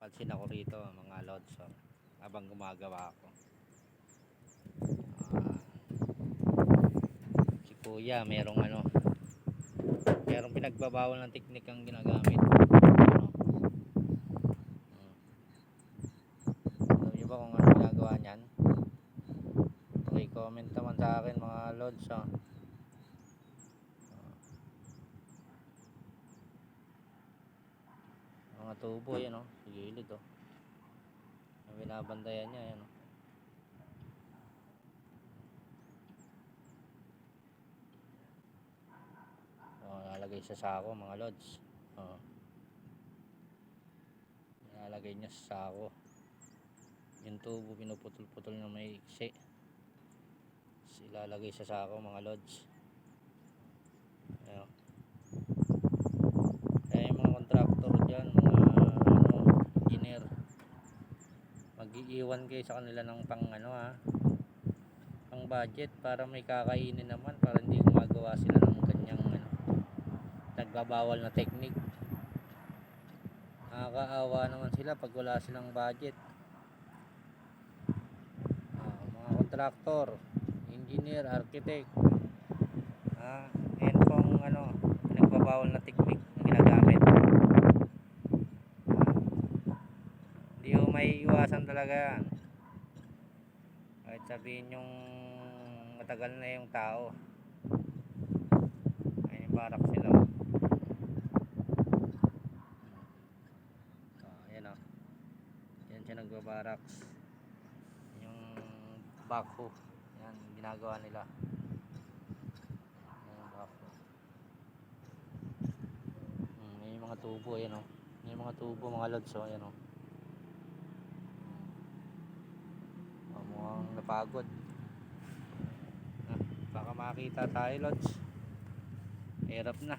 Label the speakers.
Speaker 1: napapansin ako rito mga lods, habang gumagawa ako. Si kuya merong pinagbabawal ng teknik ang ginagamit. Alam nyo ba kung ano ginagawa niyan? Comment naman sa akin mga lods. Mga tubo yan, sa gilid, ang binabantayan niya yan, lalagay sa sako mga lods. Lalagay niya sa sako yung tubo, pinuputol-putol na may iksi, ilalagay sa sako mga lods. Ayan. Kaya yung mga contractor dyan, mga engineer, mag-iiwan kayo sa kanila ng pang budget para may kakainin naman, para hindi gumagawa sila ng ganyang nagbabawal na technique. Nakakaawa naman sila pag wala silang budget. Mga contractor, engineer, architect, yan pong nagbabawal na technique na ginagamit. Hindi mo may iwasan talaga yan, kahit sabihin yung matagal na yung tao. Ayun yung barak sila. Ayan, yan siya nagbabaraks. Yung backhoe, yan ginagawa nila. Yung backhoe. Yung mga tubo, ayan, yung mga tubo mga lods, ayan, mukhang napagod. Baka makita tayo lods, hirap na.